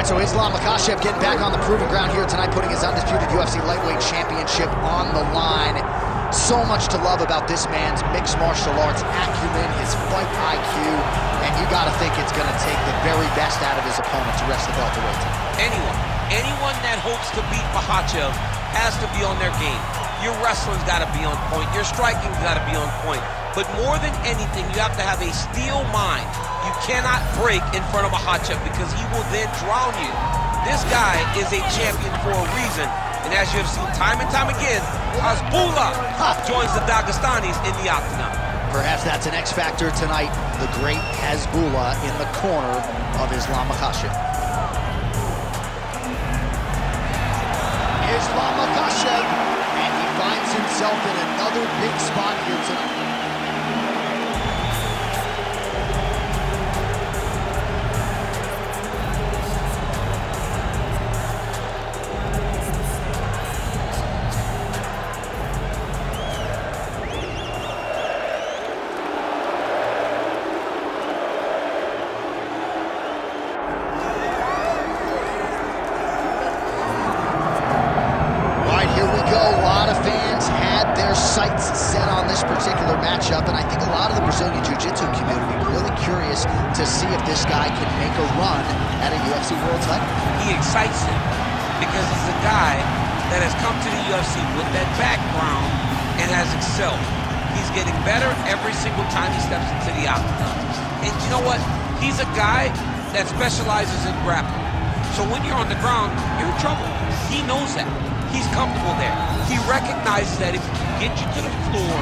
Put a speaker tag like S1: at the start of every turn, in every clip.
S1: so Islam Makhachev getting back on the proving ground here tonight, putting his undisputed UFC lightweight championship on the line. So much to love about this man's mixed martial arts acumen, his fight IQ, and you gotta think it's gonna take the very best out of his opponent to wrest the belt away tonight.
S2: Anyone that hopes to beat Makhachev has to be on their game. Your wrestling's gotta be on point, your striking's gotta be on point. But more than anything, you have to have a steel mind. You cannot break in front of Makhachev because he will then drown you. This guy is a champion for a reason. And as you have seen time and time again, Hasbullah joins the Dagestanis in the octagon.
S1: Perhaps that's an X factor tonight. The great Hasbullah in the corner of Islam Makhachev. Islam Makhachev, and he finds himself in another big spot here tonight. Sights set on this particular matchup, and I think a lot of the Brazilian Jiu-Jitsu community are really curious to see if this guy can make a run at a UFC World title.
S2: He excites him because he's a guy that has come to the UFC with that background and has excelled. He's getting better every single time he steps into the octagon. And you know what? He's a guy that specializes in grappling. So when you're on the ground, you're in trouble. He knows that. He's comfortable there. He recognizes that if you get you to the floor,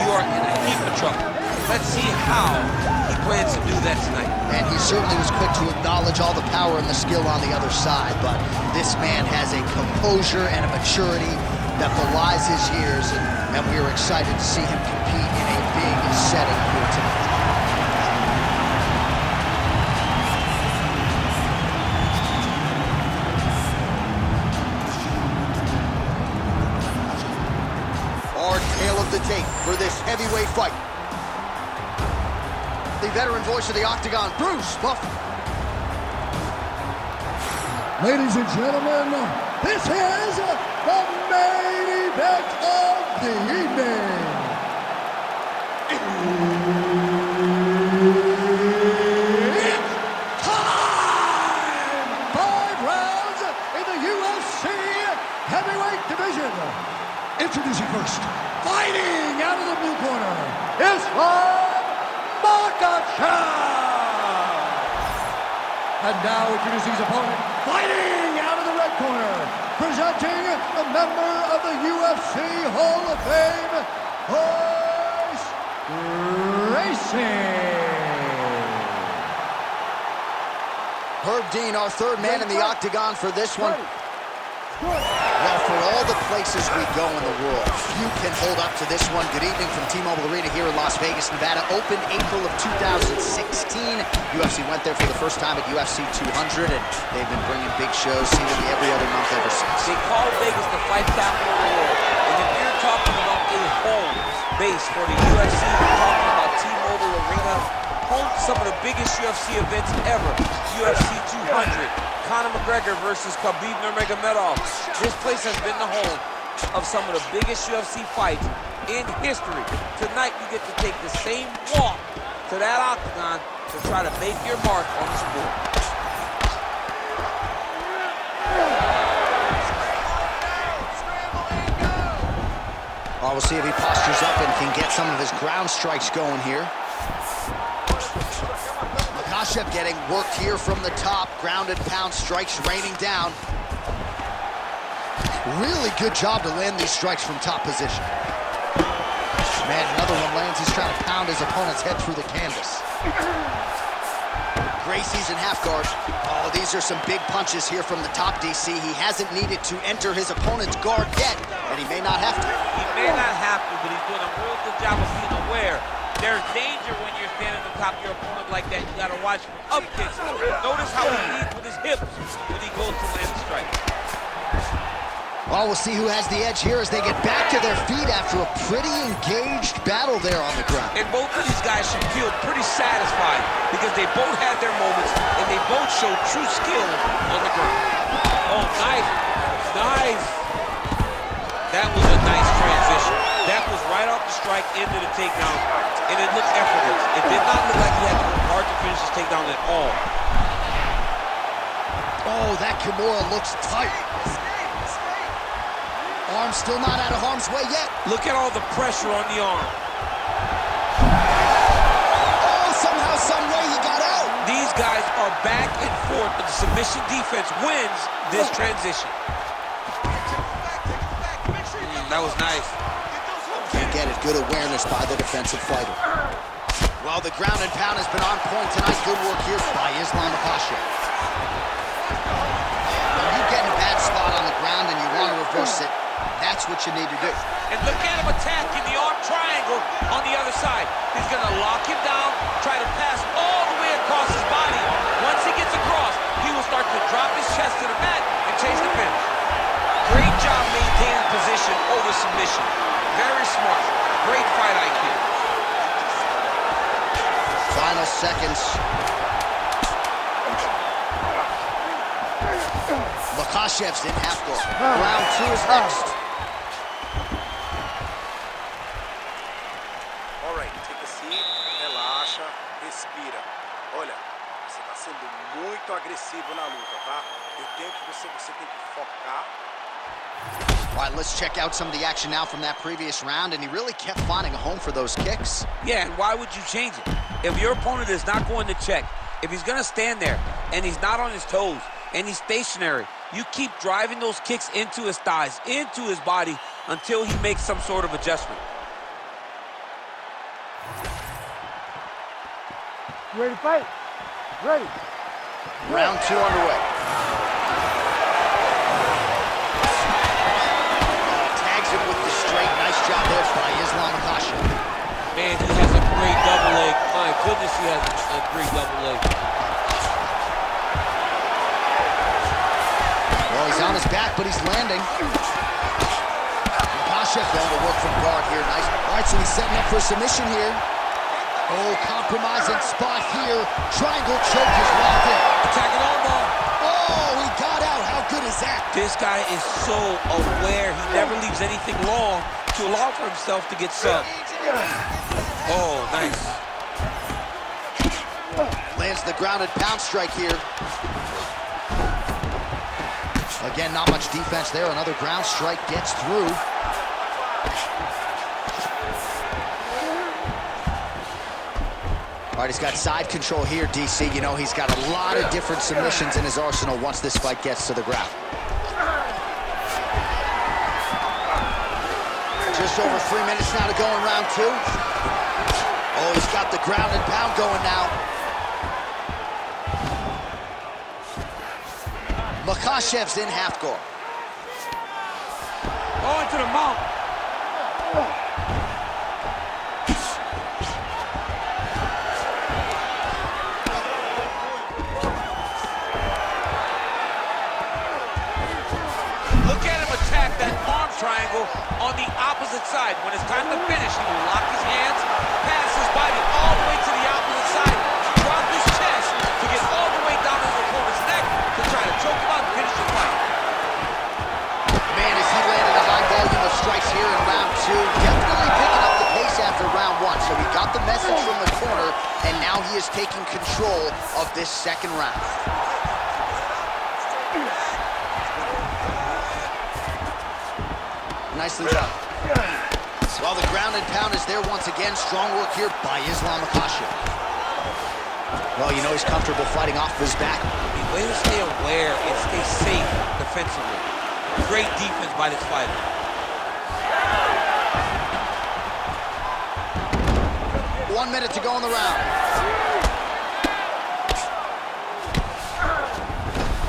S2: you are in a heap of trouble. Let's see how he plans to do that tonight.
S1: And he certainly was quick to acknowledge all the power and the skill on the other side, but this man has a composure and a maturity that belies his years, and we are excited to see him compete in a big setting here tonight. Tale of the tape for this heavyweight fight. The veteran voice of the Octagon, Bruce Buffer.
S3: Ladies and gentlemen, this is the main event of the evening. It's time! 5 rounds in the UFC heavyweight division. Introducing first, fighting out of the blue corner, Islam Makhachev. And now introducing his opponent, fighting out of the red corner, presenting a member of the UFC Hall of Fame, Royce Gracie.
S1: Herb Dean, our third man in the octagon for this one. Well, for all the places we go in the world, few can hold up to this one. Good evening from T-Mobile Arena here in Las Vegas, Nevada. Opened April of 2016. UFC went there for the first time at UFC 200, and they've been bringing big shows seemingly every other month ever since.
S2: They call Vegas the fight capital of the world. And if you're talking about a home base for the UFC, you're talking about T-Mobile Arena, home to some of the biggest UFC events ever. UFC 200. Conor McGregor versus Khabib Nurmagomedov. This place has been the home of some of the biggest UFC fights in history. Tonight, you get to take the same walk to that octagon to try to make your mark on the sport.
S1: Well, we'll see if he postures up and can get some of his ground strikes going here. Makhachev getting worked here from the top. Ground and pound strikes raining down. Really good job to land these strikes from top position. Man, another one lands. He's trying to pound his opponent's head through the canvas. Gracie's in half guard. Oh, these are some big punches here from the top, DC. He hasn't needed to enter his opponent's guard yet, and he may not have to.
S2: He may not have to, but he's doing a real good job of being aware. There's danger when you're standing on top of your opponent like that. You gotta watch for up kicks. Notice how he leads with his hips when he goes to land the strike.
S1: Well, we'll see who has the edge here as they get back to their feet after a pretty engaged battle there on the ground.
S2: And both of these guys should feel pretty satisfied because they both had their moments and they both showed true skill on the ground. Oh, nice. Nice. That was a nice transition. That was right off the strike into the takedown, and it looked effortless. It did not look like he had to work hard to finish this takedown at all.
S1: Oh, that Kimura looks tight. Arm still not out of harm's way yet.
S2: Look at all the pressure on the arm.
S1: Oh, somehow, some way he got out.
S2: These guys are back and forth, but the submission defense wins this transition. That was nice.
S1: Can't get it. Good awareness by the defensive fighter. Well, the ground and pound has been on point tonight. Good work here by Islam Makhachev. When you get in a bad spot on the ground and you want to reverse it, that's what you need to do.
S2: And look at him attacking the arm triangle on the other side. He's going to lock him down, try to pass all the way across his body. Once he gets across, he will start to drop his chest to the mat and chase the finish. Great job maintaining position over submission. Very smart. Great fight IQ.
S1: Final seconds. Makhachev's in half guard. Round 2 is next.
S4: All right, take a seat, relaxa, respira. Olha, você está sendo muito agressivo na luta, tá? Eu tenho que você tem que focar.
S1: All right, let's check out some of the action now from that previous round, and he really kept finding a home for those kicks.
S2: Yeah, and why would you change it? If your opponent is not going to check, if he's going to stand there and he's not on his toes and he's stationary, you keep driving those kicks into his thighs, into his body, until he makes some sort of adjustment.
S3: Ready to fight? Ready.
S1: Round 2 underway. Tags him with the straight. Nice job there by Islam Makhachev.
S2: Man, he has a great double leg. My goodness, he has a great double leg.
S1: Well, he's on his back, but he's landing. Makhachev going to work from guard here. Nice. All right, so he's setting up for a submission here. Oh, compromising spot here. Triangle choke is locked in.
S2: Attacking elbow.
S1: Oh, he got out. How good is that?
S2: This guy is so aware. He never leaves anything long to allow for himself to get subbed. Oh, nice.
S1: Lands the grounded pound strike here. Again, not much defense there. Another ground strike gets through. All right, he's got side control here, DC. You know, he's got a lot of different submissions in his arsenal once this fight gets to the ground. Just over 3 minutes now to go in round 2. Oh, he's got the ground and pound going now. Makhachev's in half guard.
S2: Oh, into the mount. Look at him attack that arm triangle on the opposite side. When it's time to finish, he will lock his hands, pass his body all the way to the opposite side, drop his chest to get all the way down his opponent's neck to try to choke him out and finish the fight.
S1: Man, as he landed a high volume of strikes here in round 2, definitely picking up the pace after round 1. So he got the message from the corner, and now he is taking control of this second round. Nicely done. Well, the ground and pound is there once again. Strong work here by Islam Makhachev. Well, you know he's comfortable fighting off of his back.
S2: Way to stay aware and stay safe defensively. Great defense by this fighter.
S1: One minute to go in the round.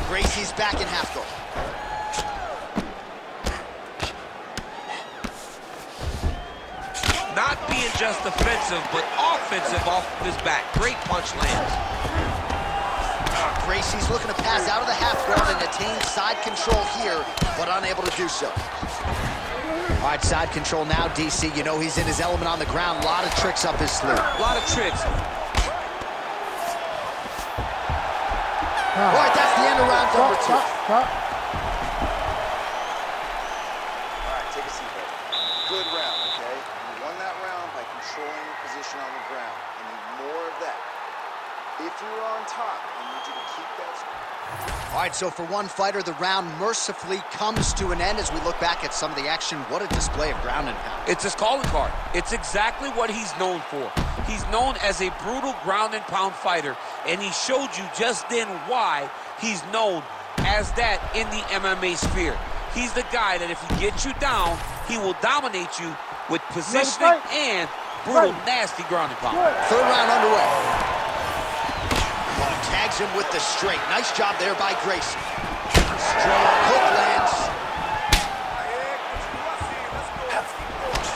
S1: Gracie's back in half guard.
S2: Not being just defensive, but offensive off of his back. Great punch lands.
S1: Gracie's looking to pass out of the half guard and attain side control here, but unable to do so. All right, side control now, DC. You know he's in his element on the ground. A lot of tricks up his sleeve.
S2: A lot of tricks.
S1: All right, that's the end of round number 2.
S4: All right, take a seat, buddy. Good round, okay? You won that round by controlling your position on the ground. I need more of that. If you're on top, I need you to keep that.
S1: All right, so for one fighter, the round mercifully comes to an end as we look back at some of the action. What a display of ground and pound.
S2: It's his calling card. It's exactly what he's known for. He's known as a brutal ground and pound fighter, and he showed you just then why he's known as that in the MMA sphere. He's the guy that if he gets you down, he will dominate you with positioning and brutal, nasty ground and pound.
S1: Third round underway. Oh, tags him with the straight. Nice job there by Gracie. Strong hook lands.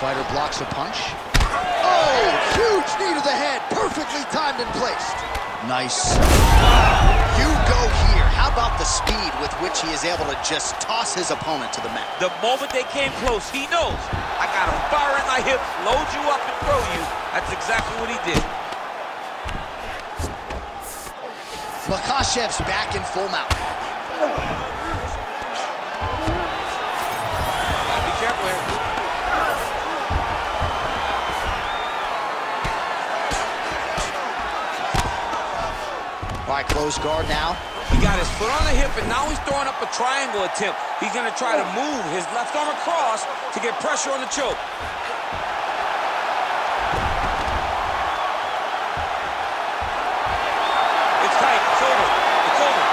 S1: Fighter blocks a punch. Oh, huge knee to the head. Perfectly timed and placed. Nice. You go here. How about the speed with which he is able to just toss his opponent to the mat?
S2: The moment they came close, he knows. I got him firing my hips, load you up and throw you. That's exactly what he did.
S1: Makhachev's back in full mount.
S2: Gotta be careful here.
S1: All right, close guard now.
S2: He got his foot on the hip, and now he's throwing up a triangle attempt. He's gonna try to move his left arm across to get pressure on the choke. It's tight, it's over, it's over.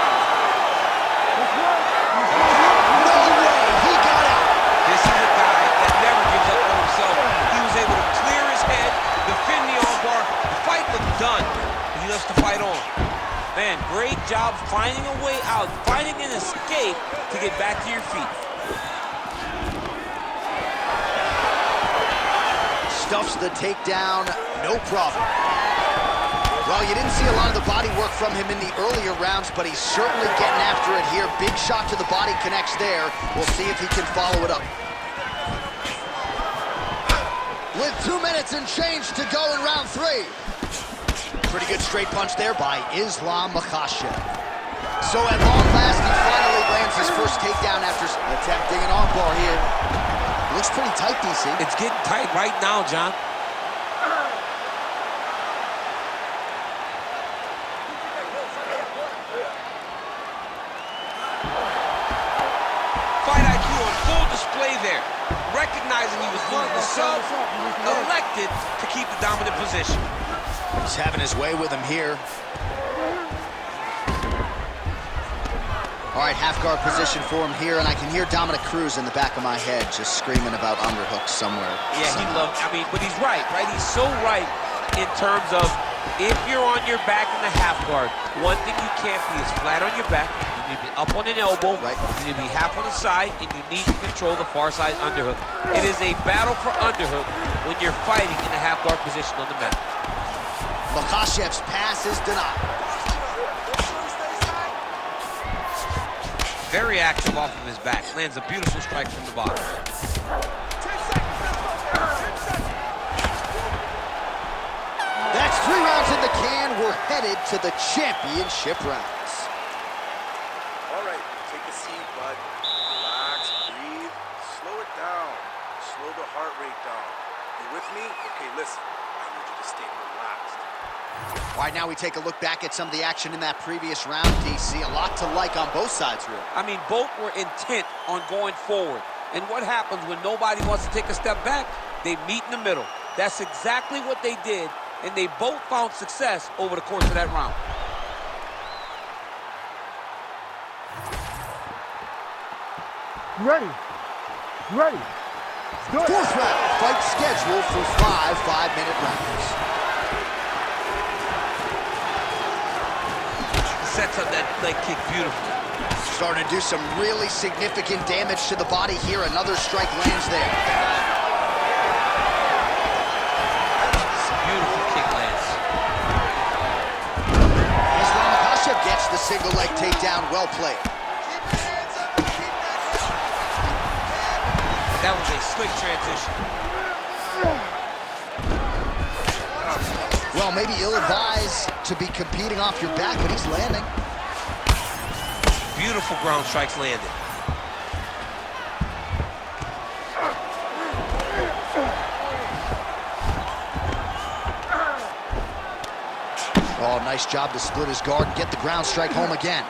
S1: No way, he got out.
S2: This is a guy that never gives up on himself. He was able to clear his head, defend the armbar. The fight looked done, but he loves to fight on. Man, great job finding a way out, finding an escape to get back to your feet.
S1: Stuffs the takedown, no problem. Well, you didn't see a lot of the body work from him in the earlier rounds, but he's certainly getting after it here. Big shot to the body connects there. We'll see if he can follow it up. With 2 minutes and change to go in round 3. Pretty good straight punch there by Islam Makhachev. So at long last, he finally lands his first takedown after attempting an armbar here. Looks pretty tight, DC.
S2: It's getting tight right now, John. Fight IQ on full display there. Recognizing he was losing the sub, elected to keep the dominant position.
S1: He's having his way with him here. All right, half guard position for him here, and I can hear Dominic Cruz in the back of my head just screaming about underhooks somewhere.
S2: Yeah, he loved, but he's right? He's so right in terms of if you're on your back in the half guard, one thing you can't be is flat on your back. You need to be up on an elbow,
S1: right.
S2: You need to be half on the side, and you need to control the far side underhook. It is a battle for underhook when you're fighting in a half guard position on the mat.
S1: Makhachev's pass is denied.
S2: Very active off of his back. Lands a beautiful strike from the bottom.
S1: That's 3 rounds in the can. We're headed to the championship rounds.
S4: All right, take a seat, bud. Relax, breathe, slow it down. Slow the heart rate down. You with me? Okay, listen. I need you to stay relaxed.
S1: All right, now we take a look back at some of the action in that previous round, DC. A lot to like on both sides, really.
S2: Both were intent on going forward. And what happens when nobody wants to take a step back? They meet in the middle. That's exactly what they did, and they both found success over the course of that round.
S3: Ready. Ready.
S1: Fourth round, fight scheduled for 5 5-minute rounds.
S2: Sets up that leg kick beautifully.
S1: Starting to do some really significant damage to the body here. Another strike lands there.
S2: Beautiful kick lands.
S1: Islam Makhachev gets the single leg takedown, well played.
S2: That was a slick transition.
S1: Well, maybe ill-advised to be competing off your back, but he's landing.
S2: Beautiful ground strikes landed.
S1: Oh, nice job to split his guard and get the ground strike home again.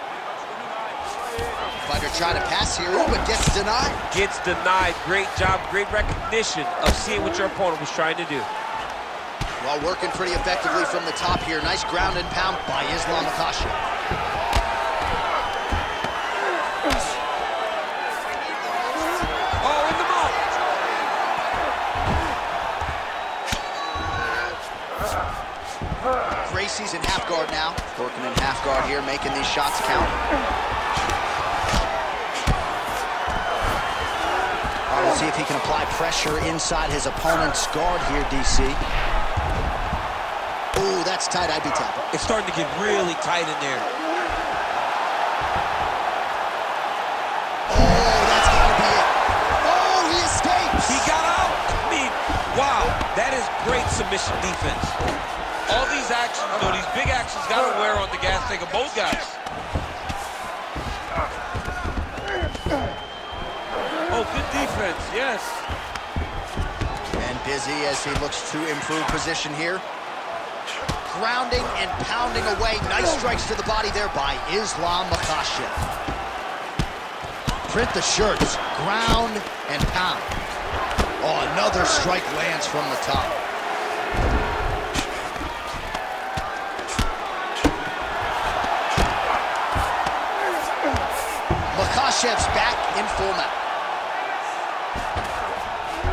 S1: Fighter trying to pass here, ooh, but gets denied.
S2: Gets denied. Great job, great recognition of seeing what your opponent was trying to do.
S1: Well, working pretty effectively from the top here. Nice ground and pound by Islam Makhachev.
S2: Oh, in the mouth.
S1: Gracie's in half guard now. Working in half guard here, making these shots count. We'll see if he can apply pressure inside his opponent's guard here, DC. Ooh, that's tight. I'd be tapping.
S2: It's starting to get really tight in there.
S1: Oh, that's gonna be it. Oh, he escapes.
S2: He got out. I mean, wow, that is great submission defense. All these actions, though, these big actions got to wear on the gas tank of both guys. Oh, good defense, yes.
S1: And busy as he looks to improve position here. Grounding and pounding away. Nice strikes to the body there by Islam Makhachev. Print the shirts. Ground and pound. Oh, another strike lands from the top. Makhachev's back in full mount.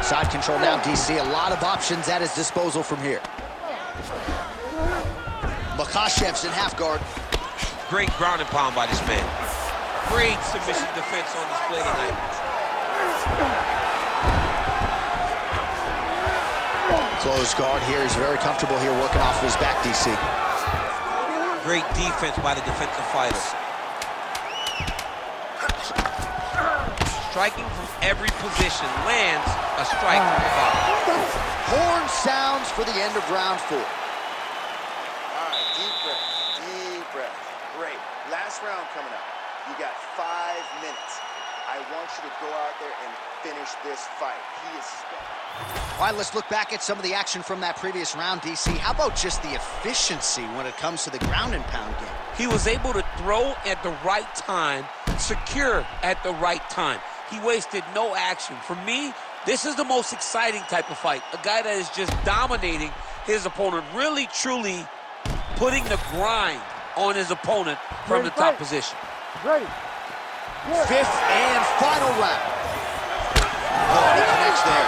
S1: Side control now, DC. A lot of options at his disposal from here. Makhachev's in half guard.
S2: Great ground and pound by this man. Great submission defense on display tonight.
S1: Closed guard here. He's very comfortable here working off of his back, DC.
S2: Great defense by the defensive fighter. Striking from every position, lands a strike from the bottom.
S1: Horn sounds for the end of round 4.
S4: All right, deep breath, deep breath. Great. Last round coming up. You got 5 minutes. I want you to go out there and finish this fight. He is stuck.
S1: All right, let's look back at some of the action from that previous round, DC. How about just the efficiency when it comes to the ground and pound game?
S2: He was able to throw at the right time, secure at the right time. He wasted no action. For me, this is the most exciting type of fight. A guy that is just dominating his opponent, really, truly putting the grind on his opponent from the top position.
S3: Ready.
S1: 5th and final round. Oh, he connects there.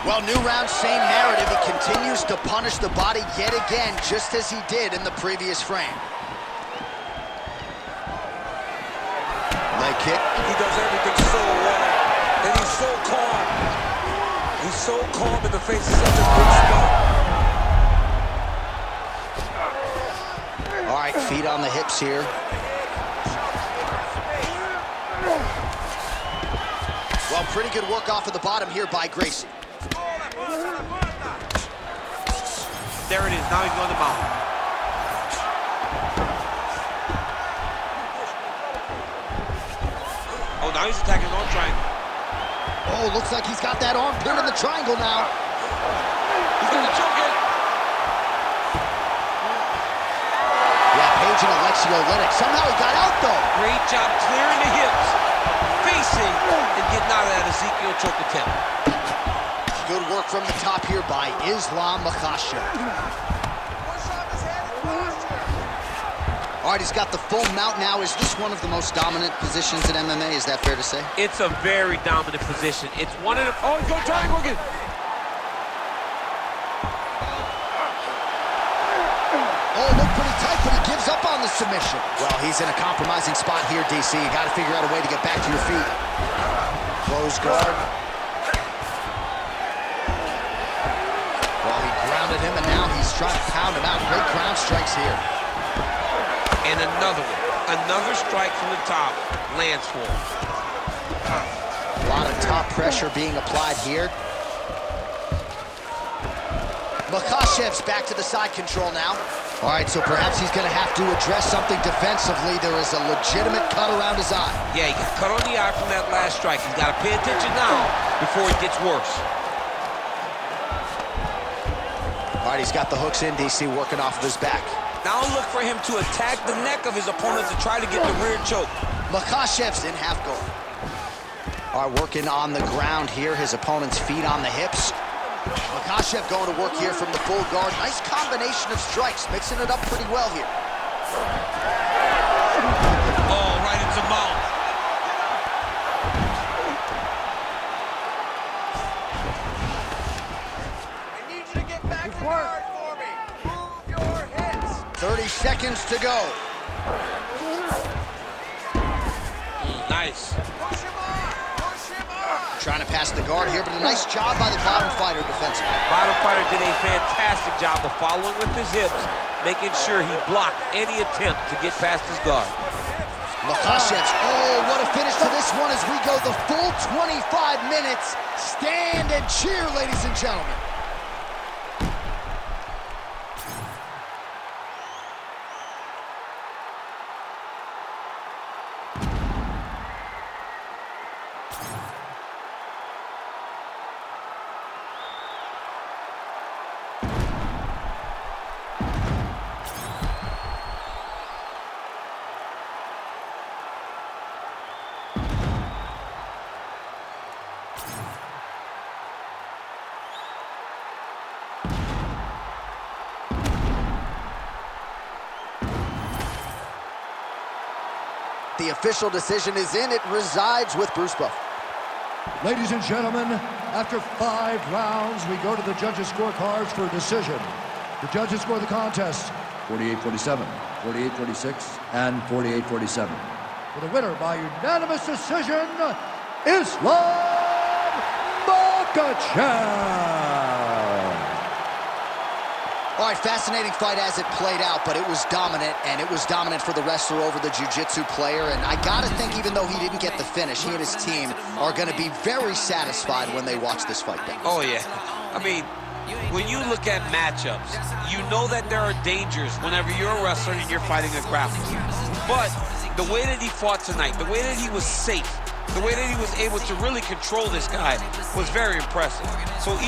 S1: Well, new round, same narrative. He continues to punish the body yet again, just as he did in the previous frame. Leg kick.
S2: He does everything so well, and he's so calm. He's so calm in the face of such a big spot.
S1: All right, feet on the hips here. Well, pretty good work off of the bottom here by Gracie.
S2: There it is, now he's going to mount. Oh, now he's attacking his own triangle.
S1: Oh, looks like he's got that arm pinned in the triangle now.
S2: He's going to choke it.
S1: Yeah, Page and Alexio let it. Somehow he got out, though.
S2: Great job clearing the hips, facing, and getting out of that Ezekiel choke attempt.
S1: Good work from the top here by Islam Makhachev. All right, he's got the full mount now. Is this one of the most dominant positions in MMA? Is that fair to say?
S2: It's a very dominant position. It's one of the... Oh, he's going to triangle again.
S1: Oh, looked pretty tight, but he gives up on the submission. Well, he's in a compromising spot here, DC. You got to figure out a way to get back to your feet. Close guard. Well, he grounded him, and now he's trying to pound him out. Great ground strikes here.
S2: And another one. Another strike from the top lands for him.
S1: A lot of top pressure being applied here. Makhachev's back to the side control now. All right, so perhaps he's going to have to address something defensively. There is a legitimate cut around his eye.
S2: Yeah, he got cut on the eye from that last strike. He's got to pay attention now before it gets worse.
S1: All right, he's got the hooks in, DC, working off of his back.
S2: Now look for him to attack the neck of his opponent to try to get the rear choke.
S1: Makhachev's in half guard. All right, working on the ground here. His opponent's feet on the hips. Makhachev going to work here from the full guard. Nice combination of strikes, mixing it up pretty well here.
S2: Oh, right into mouth.
S4: I need you to get back to the guard for me. Move your hips.
S1: 30 seconds to go.
S2: Nice.
S4: Push him on. Push him on.
S1: Trying to pass the guard here, but a nice job by the bottom fighter defensively.
S2: Bottom fighter did a fantastic job of following with his hips, making sure he blocked any attempt to get past his guard.
S1: Makhachev's, oh, what a finish to this one as we go the full 25 minutes. Stand and cheer, ladies and gentlemen. The official decision is in. It resides with Bruce Buff.
S3: Ladies and gentlemen, after 5 rounds, we go to the judges' scorecards for a decision. The judges score the contest 48-47, 48-46, and 48-47. For the winner by unanimous decision, Islam Makhachev.
S1: All right, fascinating fight as it played out, but it was dominant, and it was dominant for the wrestler over the jiu-jitsu player. And I gotta think, even though he didn't get the finish, he and his team are gonna be very satisfied when they watch this fight back.
S2: Oh, yeah. I mean, when you look at matchups, you know that there are dangers whenever you're a wrestler and you're fighting a grappler. But the way that he fought tonight, the way that he was safe, the way that he was able to really control this guy was very impressive. So